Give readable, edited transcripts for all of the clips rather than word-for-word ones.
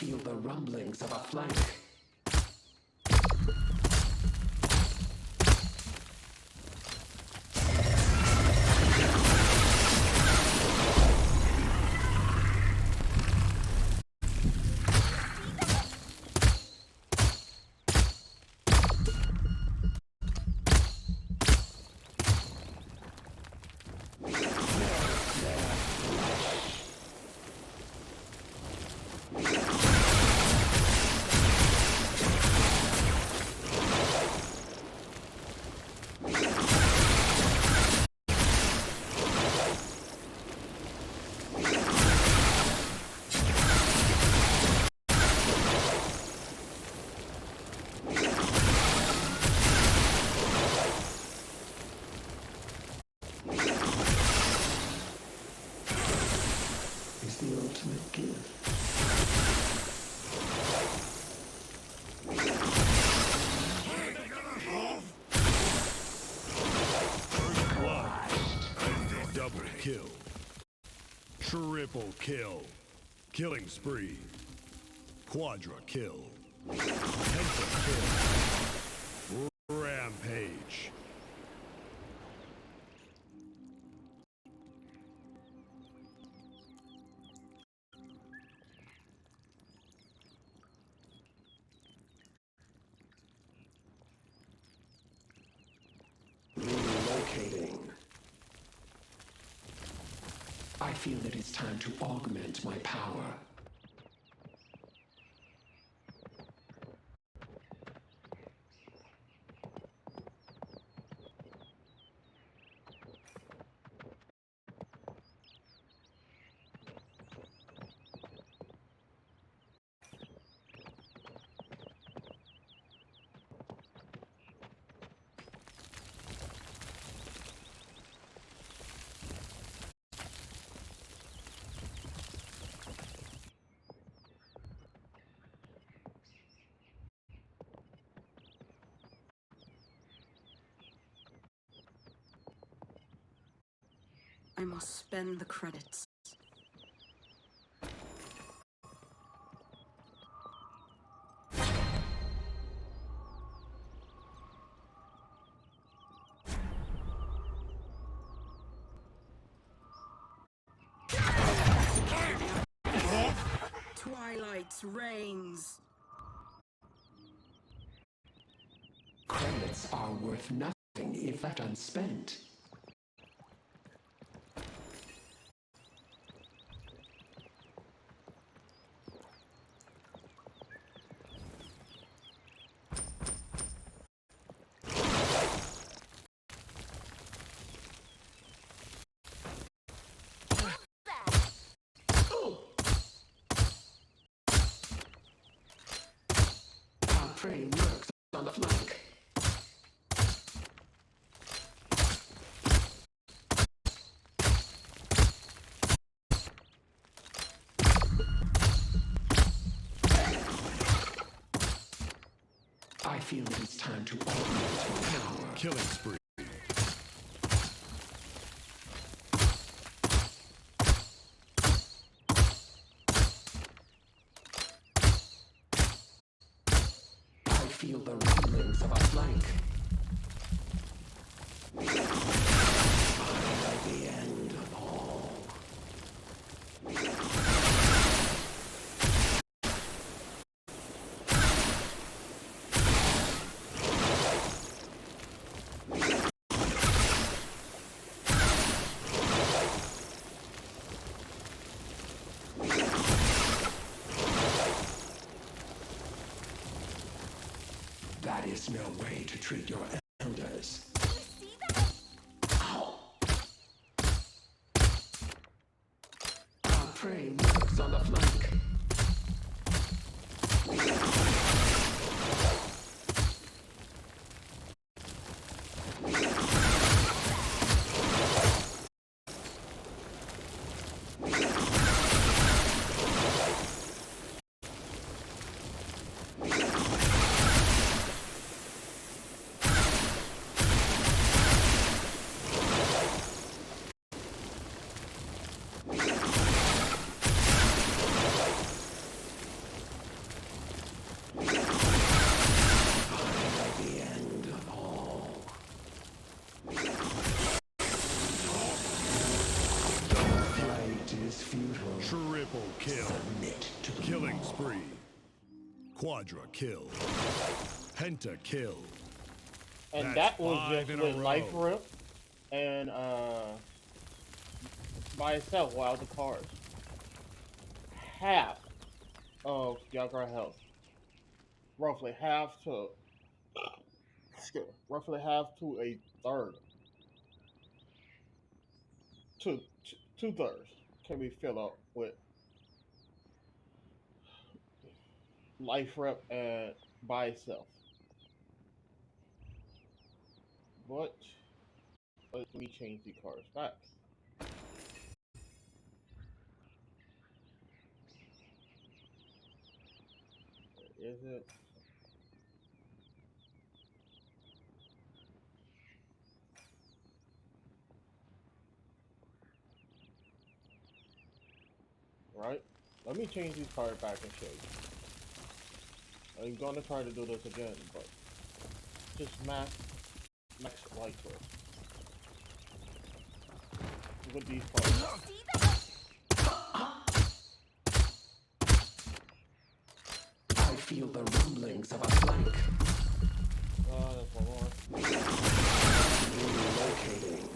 feel the rumblings of a flank. Kill. Triple kill. Killing spree. Quadra kill. Penta kill. Rampage. Relocating. I feel that it's time to augment my power. I must spend the credits. Twilight reigns. Credits are worth nothing if left unspent. Prey lurks on the flank. I feel that it's time to augment my power. Killing spree. Feel the rumblings of a flank. By the end of all. That is no way to treat your elders. Ow! Our prey lurks on the flank. is futile. Triple kill. Submit to the Killing law. spree. Quadra kill. Penta kill. And That's that was 5 just in a with life row. rip and by itself without the cards. Half of Yagorath health. Roughly half to roughly half to a third. Two-thirds can be filled up with life rep and by itself. But let me change the cards back. Where is it? Right? Let me change these cards back and show you. I'm gonna try to do this again, but just max life rep. With these cards. I feel the rumblings of a flank. That's one more. Relocating.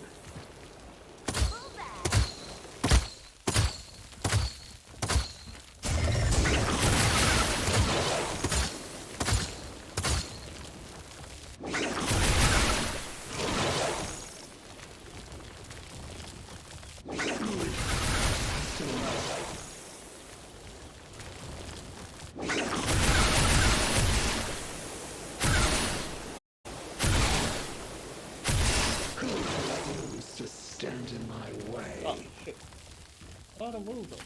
To stand in my way. Oh shit. I thought I moved them.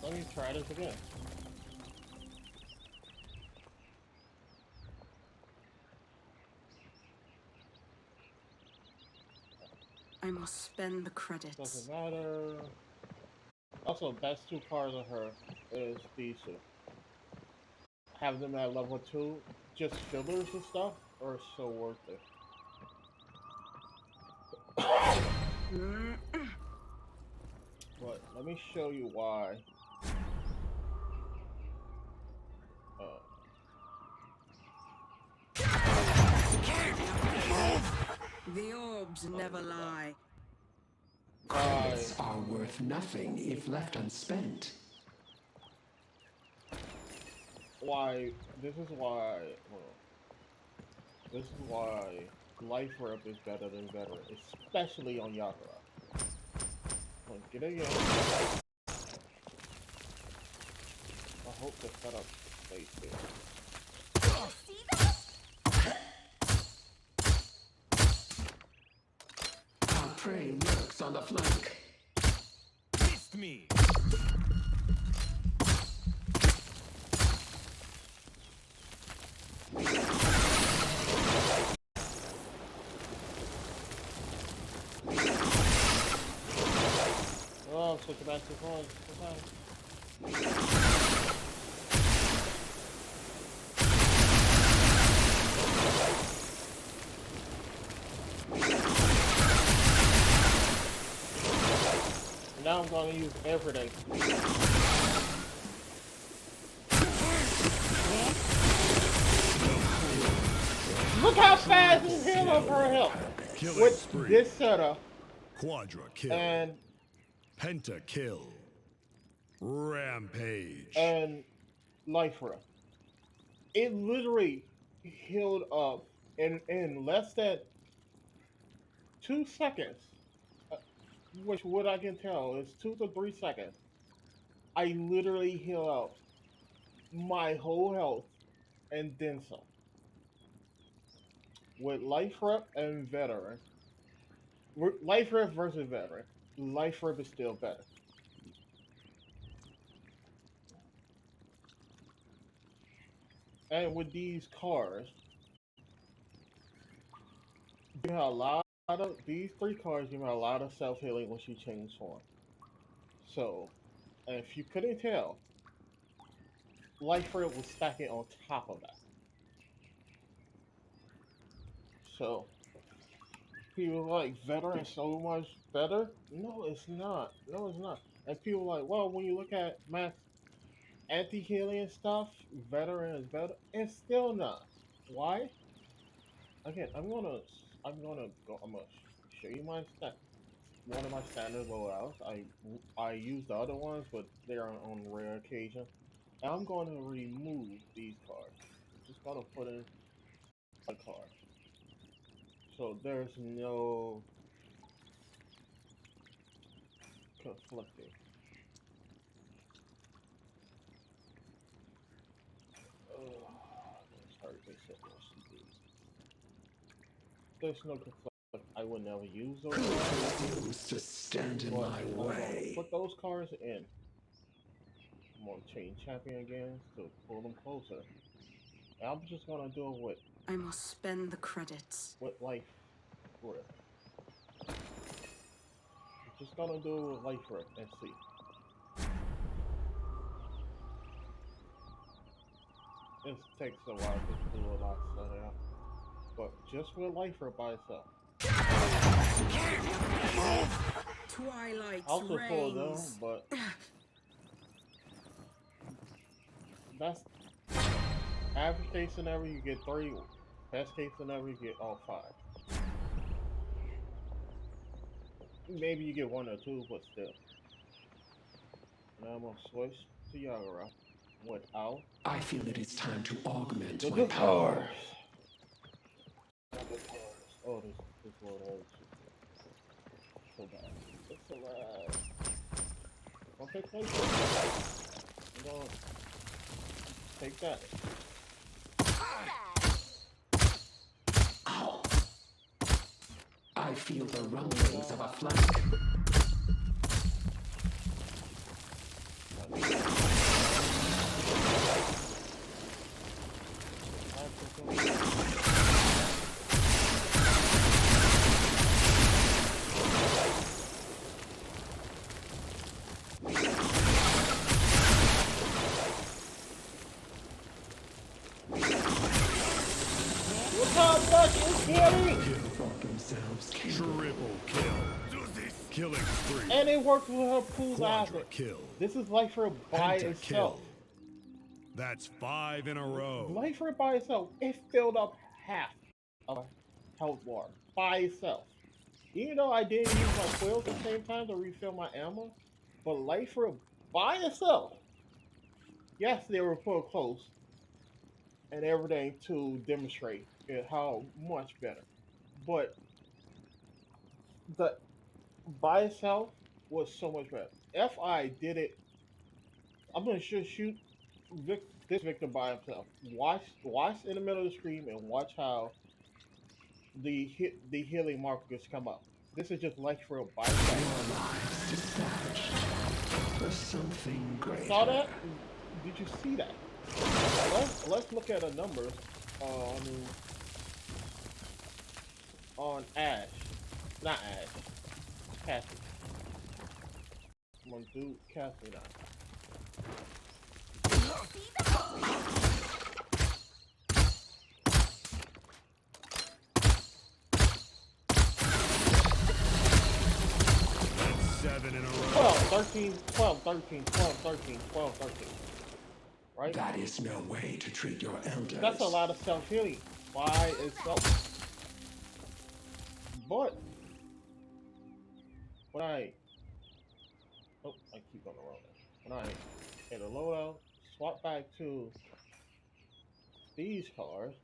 Let me try this again. I must spend the credits. Doesn't matter. Also, best two cards on her is these two. Have them at level 2, just fillers and stuff, or so worth it. But let me show you why. The orbs never lie. Credits are worth nothing if left unspent. Why? This is why. Well, this is why life rep is better than veteran, especially on Yagorath. Get it again. I hope the setup stays there. Our prey lurks on the flank. Missed me. Oh, switch it back to cards. Now I'm going to use everything. Look how fast you heal up her health Killing with spree. this setup Quadra kill. and Penta kill. Rampage. life rep. It literally healed up in less than 2 seconds, which what I can tell is 2 to 3 seconds. I literally heal out my whole health and then some. With life rep and veteran, life rep versus veteran, life rep is still better. And with these cars, you have a lot of these 3 cars. You have a lot of self healing once you change form. So, and if you couldn't tell, life rep was stacking on top of that. So, People like veteran so much better. No, it's not. No, it's not. And people like, well, when you look at max anti-healing and stuff, veteran is better. It's still not. Why? Again, I'm gonna show you my one of my standard loadouts. I use the other ones, but they are on rare occasion. And I'm going to remove these cards. I'm just gonna put in a card. So there's no conflicting. Sorry, they said no CD. There's no conflict. I would never use those cards. Refuse to stand in But my I'm gonna way. put those cards in. I'm gonna change champion again to pull them closer. And I'm just gonna do it I must spend the credits. with life grip. I'm just gonna do it with life grip and see. It takes a while to do a lot of stuff out. But just with life grip by itself. Twilight's Also pull them, reigns. but that's average case scenario you get 3. Best case scenario you get all 5. Maybe you get 1 or 2, but still. Now I'm gonna switch to Yagorath without I feel it is time to augment the my good power. powers. Oh, this world hurts so bad. It's so bad. Okay, take it. I'm gonna take that. Ow. I feel the rumblings of a flank. Look how much it's healing! Thought themselves capable. Triple kill. Killing spree. And it works with her pool's Quadra acid. kill. This is life for by Penta itself. kill. That's 5 in a row. Life for by itself, it filled up half of a health bar by itself. Even though I didn't use my quills at the same time to refill my ammo, but life for by itself, yes, they were put close and everything to demonstrate how much better. But the by itself was so much better. If I did it, I'm gonna just shoot this victim by himself. Watch in the middle of the screen and watch how the healing markers come up. This is just life for a by itself. Your lives dispatched for something greater. Saw that? Did you see that? Let's look at the numbers on Ash, not Ash, Cassie. I'm gonna do Cassie now. That's 7 in a row. 12, 13, 12, 13, 12, 13, 12, 13. Right? That is no way to treat your elders. That's a lot of self-healing by itself. But when I keep on the road. When I hit a loadout, swap back to these cards.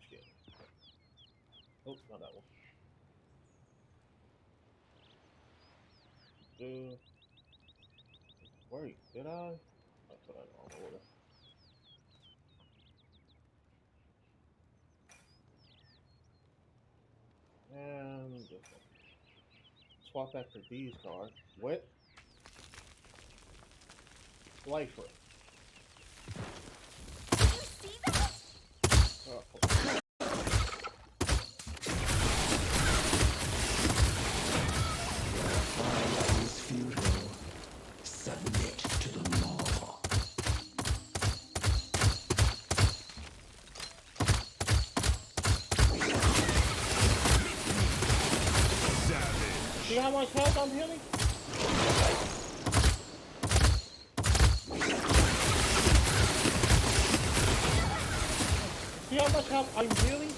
Shit. Oh, not that one. Wait, did I? I put that on order. And this one. Swap back to these cards with Lifer. Fight is futile. Submit to the law. See how much health I'm healing? See how much health I'm healing?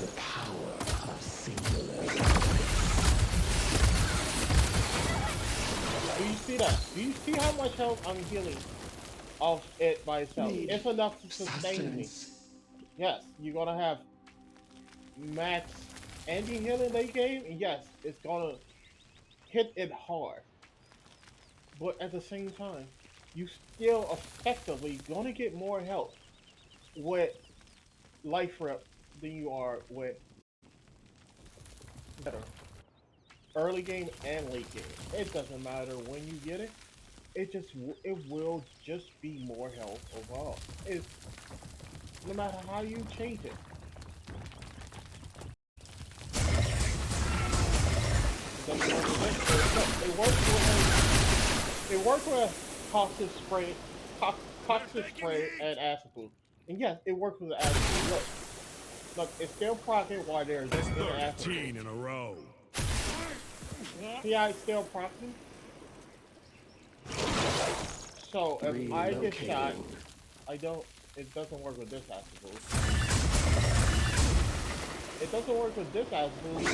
The power of singular. Do you see that? Do you see how much health I'm healing off it by itself? Need It's enough to sustain me. sustenance. Yes, you're gonna have max anti-healing they gave, and yes, it's gonna hit it hard. But at the same time, you still effectively gonna get more health with life rep than you are with better. Early game and late game. It doesn't matter when you get it. It will just be more health overall. It's no matter how you change it. It works with caustic spray, toxic spray, and acid food. And yes, it works with the acid food. Look, it's still proccing while there's That's in the acid 13 food. in a row. See how it's still proccing? So if I get shot, Relocating. I don't. It doesn't work with this acid food. It doesn't work with this acid food. When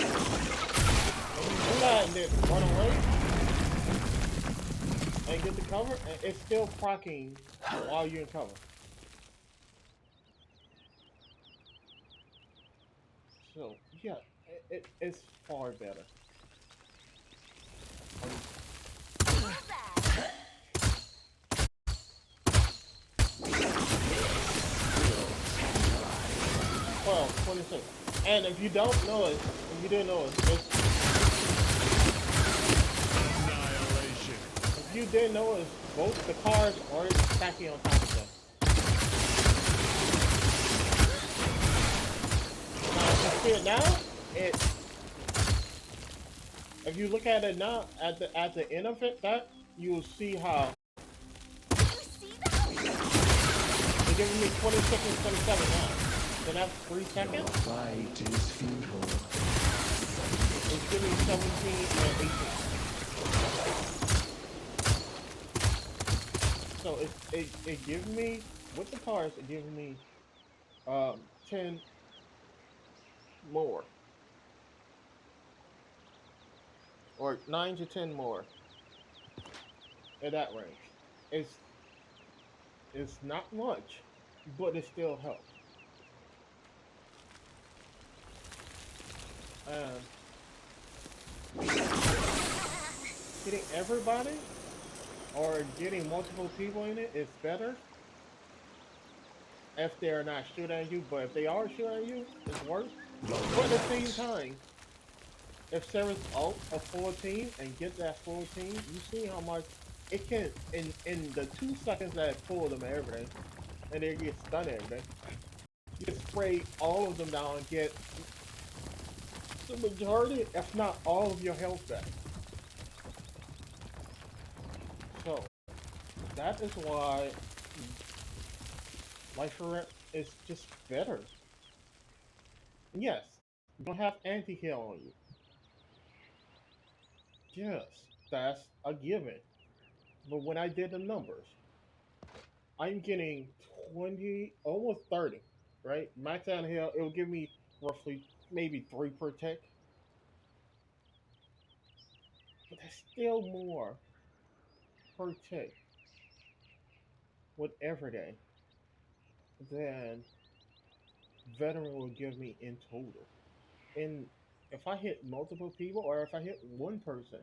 you do that and then run away and get the cover, and it's still proccing while you're in cover. So yeah, it's far better. Well, 26. And if you don't know it, if you didn't know it, Annihilation. if you didn't know it, both the cars are stacking on top of them. Now, if you see it now, if you look at it now, at the end of it, you will see how they're giving me 26 and 27 now. Then that's 3 seconds. Fight is futile. It's giving me 17 and 18. So it gives me, with the cars, it gives me 10 more. Or 9 to 10 more at that range. It's not much, but it still helps. And getting everybody or getting multiple people in it is better if they're not shooting at you, but if they are shooting at you, it's worse. But at the same time, if Sarah's ult a full team and get that full team, you see how much it can in the 2 seconds that it pulled them and everything, and they get stunned and everything. You can spray all of them down and get the majority, if not all of your health back. So that is why Life Rep is just better. Yes, you don't have anti-heal on you. Yes, that's a given. But when I did the numbers, I'm getting 20, almost 30, right? Max anti-heal, it will give me roughly maybe 3 per tick. But that's still more per tick with everyday than veteran will give me in total. And if I hit multiple people or if I hit one person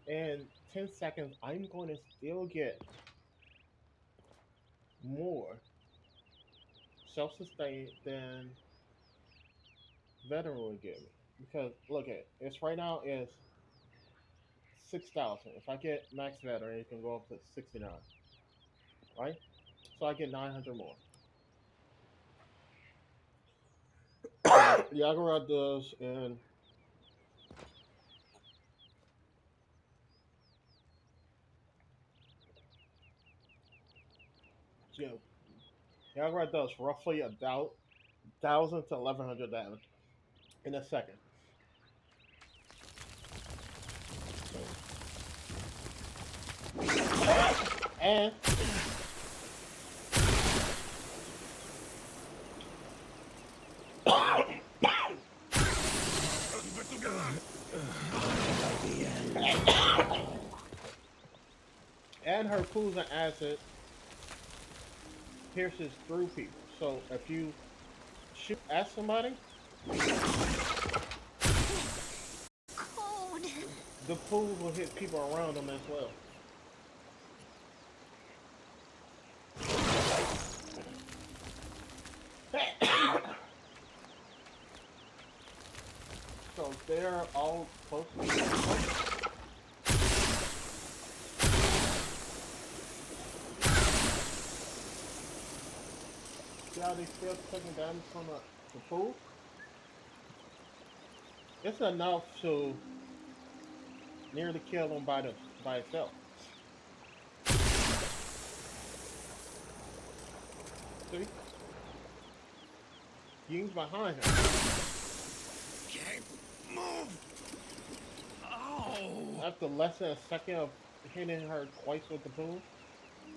in 10 seconds, I'm going to still get more self-sustain than veteran would give me. Because look at it's right now is 6,000. If I get max veteran, it can go up to 69, right? So I get 900 more. Yagorath does, and you know, Yagorath does roughly 1,000 to 1,100 damage in a second. And and her pools and acid pierces through people. So if you shoot at somebody, Cold. the pool will hit people around them as well. So they're all close to each other. See how they still taking damage from the pool? It's enough to nearly kill them by itself. See? Ying's behind him. Can't move. Oh. After less than a second of hitting her twice with the pool,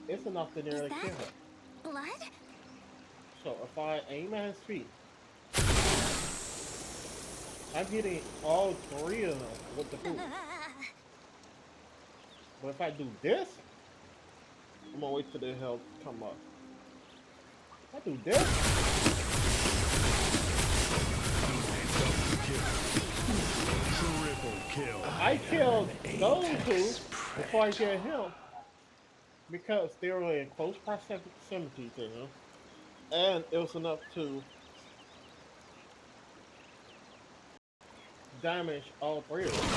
it's enough to nearly Is that kill her. blood? So if I aim at his feet, I'm hitting all three of them with the pool. But if I do this, I'm gonna wait till the health come up. If I do this, Triple kill. I killed those two before I get him because they were in close proximity to him, and it was enough to damage all three of them.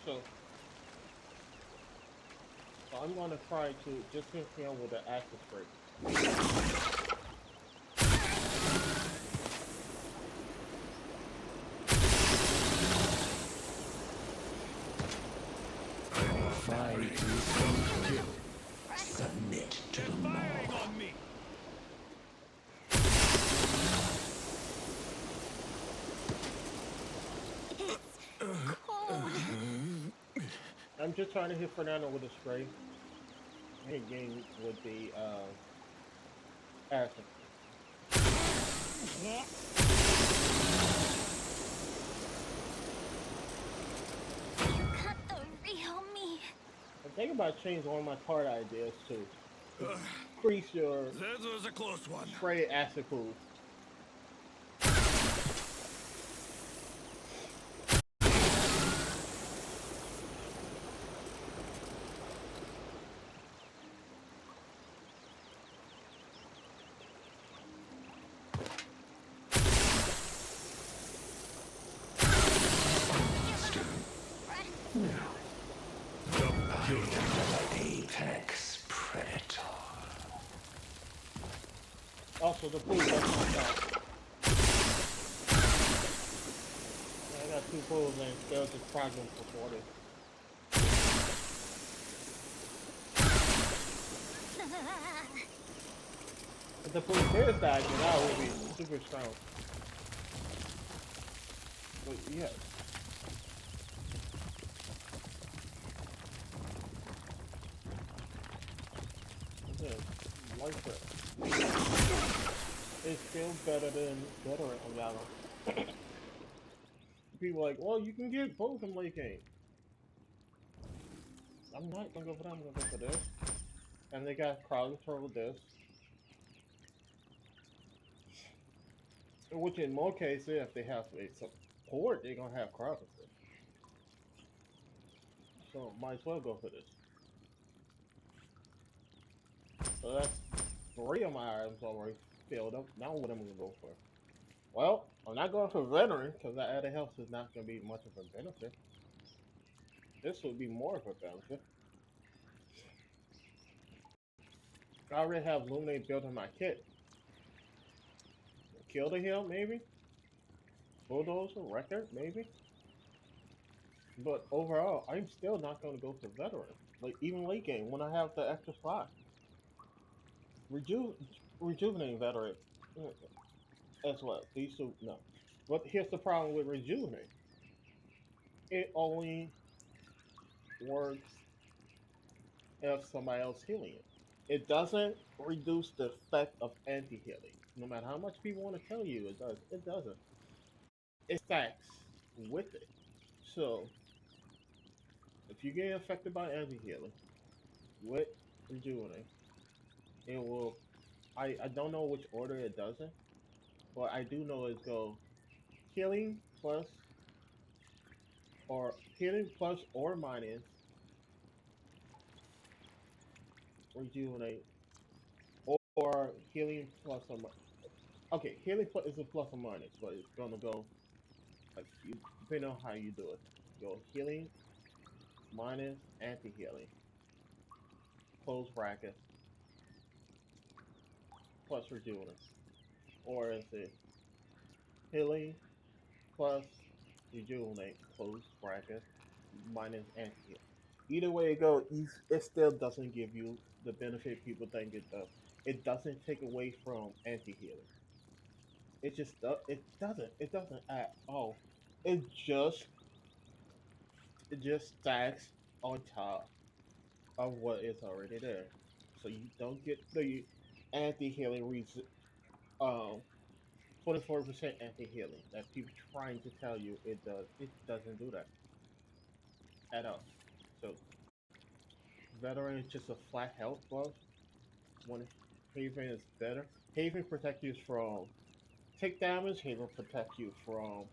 So I'm gonna try to just hit him with the acid spray. Fight is kill. Submit to the law. Firing on me. It's cold. I'm just trying to hit Fernando with a spray. Hit game with the acid. Yeah. You cut the real me. I'm thinking about changing one of my card ideas to increase your That was a close one. spray acid pool. Apex predator. Also, the pool does not stop. I got two pools and they'll just frag them for 40. If the pool did die, then that would be super strong. But yeah. Like that. It's still better than veteran on Yagorath. People are like, well, you can get both in late game. I'm not gonna go for that, I'm gonna go for this. And they got crowd control with this. Which in more cases, if they have a support, they're gonna have crowd control. So might as well go for this. So that's 3 of my items already filled up. Now what am I gonna go for? Well, I'm not going for veteran because that added health is not gonna be much of a benefit. This would be more of a benefit. I already have Luminate built in my kit. Kill the hill, maybe? Bulldozer, record, maybe? But overall, I'm still not gonna go for veteran. Like even late game when I have the extra slot. Reju rejuvenating veteran as well. These two no. But here's the problem with rejuvenate. It only works if somebody else healing it. It doesn't reduce the effect of anti-healing. No matter how much people want to tell you it does, it doesn't. It stacks with it. So if you get affected by anti-healing with rejuvenate, it will I don't know which order it does it, but I do know it's go healing plus or minus rejuvenate or healing plus or okay, healing plus is a plus or minus, but it's gonna go like you depending on how you do it. Go healing minus anti healing, close bracket plus rejuvenate. Or is it healing plus rejuvenate, close bracket minus anti healing. Either way it goes, it still doesn't give you the benefit people think it does. It doesn't take away from anti healing. It doesn't. It doesn't at all. It just it just stacks on top of what is already there. So you don't get the anti healing reason 24% anti healing that people trying to tell you it does. It doesn't do that at all. So veteran is just a flat health buff. When Haven is better. Haven protect you from tick damage. Haven protect you from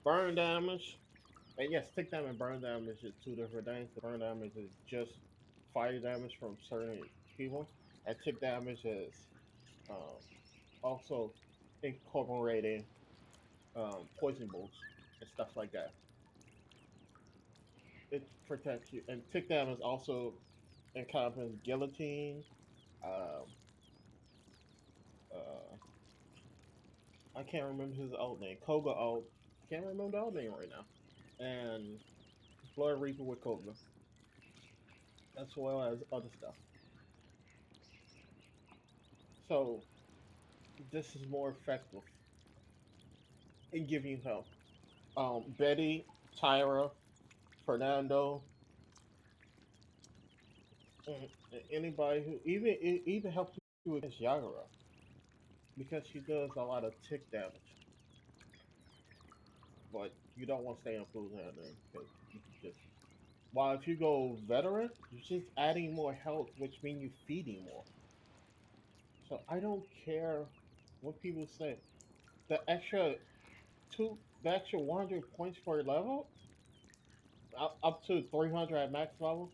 burn damage. And yes, tick damage and burn damage is two different things. The burn damage is just fire damage from certain people, and tick damage is um, also incorporating poison bolts and stuff like that. It protects you, and tick damage also encompasses guillotine. Um, uh, I can't remember his old name. Koga old. Can't remember the old name right now. And Blood Reaper with Koga, as well as other stuff. So this is more effective in giving you health. Betty, Tyra, Fernando, and anybody who even helps you against Yagorath because she does a lot of tick damage. But you don't want to stay on full handling because you can just. While if you go veteran, you're just adding more health, which means you're feeding more. So I don't care what people say. The extra the extra 100 points per level, up to 300 at max level,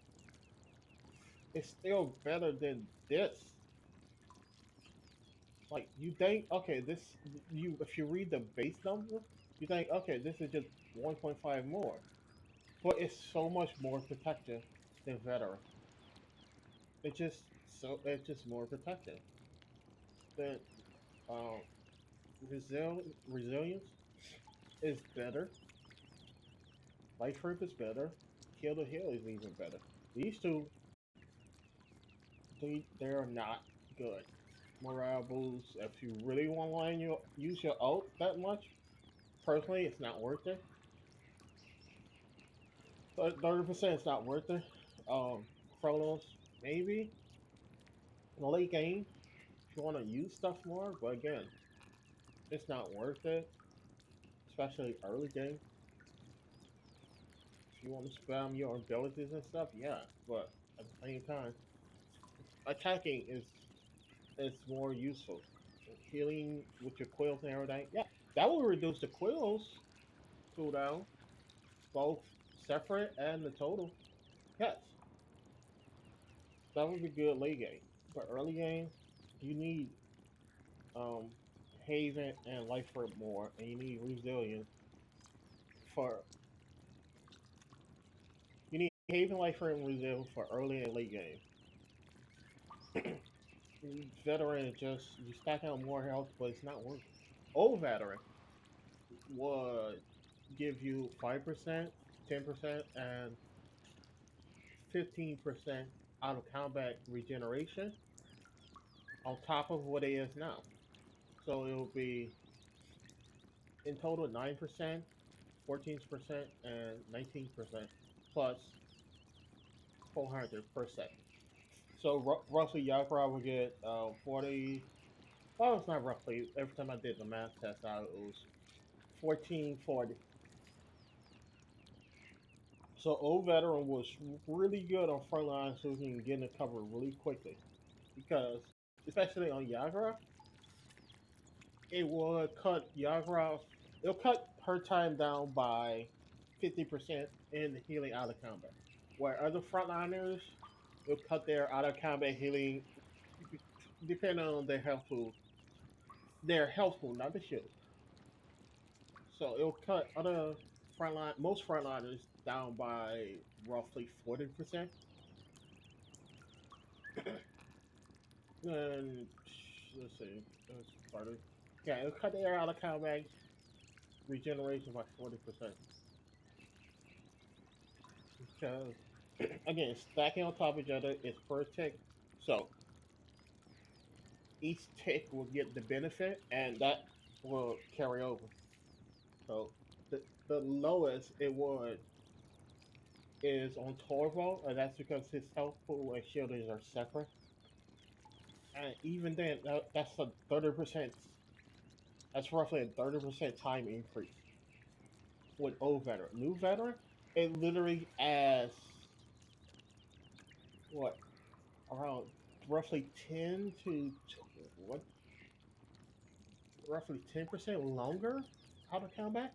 is still better than this. Like you think, okay, this you if you read the base number, you think, okay, this is just 1.5 more, but it's so much more protective than veteran. It's just more protective. Than um, resilience is better. Life rip is better. Kill to heal is even better. These two, they are not good. Morale boost. If you really want to use your ult that much, personally, it's not worth it. 30% is not worth it. Chronos maybe in the late game if you want to use stuff more, but again, it's not worth it, especially early game. If you want to spam your abilities and stuff, yeah, but at the same time, attacking is more useful. Healing with your quills and everything, yeah, that will reduce the quills cooldown, both separate and the total. Yes, that would be good late game, but early game, you need um, Haven and Life for more, and you need Resilience for you need Haven, Life for and Resilience for early and late game. Veteran is just you stack out more health, but it's not worth it. Old Veteran would give you 5%, 10%, and 15% out of combat regeneration, on top of what it is now. So it will be in total 9%, 14%, and 19% plus 400 per second. So roughly, Yagorath will get 40. Well, it's not roughly. Every time I did the math test out, it was 1440. So old veteran was really good on front line, so he can get in the cover really quickly. Because especially on Yagorath, it would cut Yagorath. It'll cut her time down by 50% in healing out of combat. Where other frontliners, it'll cut their out of combat healing depending on their health pool. Their health pool, not the shield. So it'll cut other frontline, most frontliners down by roughly 40%. And let's see, that's part of. Yeah, it'll cut the air out of combat regeneration by 40%. Because again, stacking on top of each other is per tick. So each tick will get the benefit, and that will carry over. So the lowest it would is on Torvald, and that's because his health pool and shielders are separate. And even then, that's a 30%. That's roughly a 30% time increase with old veteran. New veteran, it literally adds what around roughly 10 to what roughly 10% longer out of combat.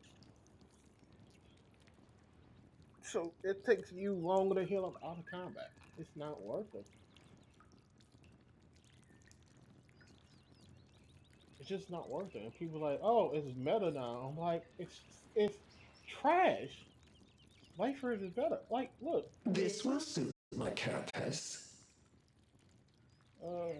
So it takes you longer to heal up out of combat. It's not worth it. It's just not worth it. And people are like, oh, it's meta now. I'm like, it's trash. Lifer is better. Like, look, This will suit my carapace. uh,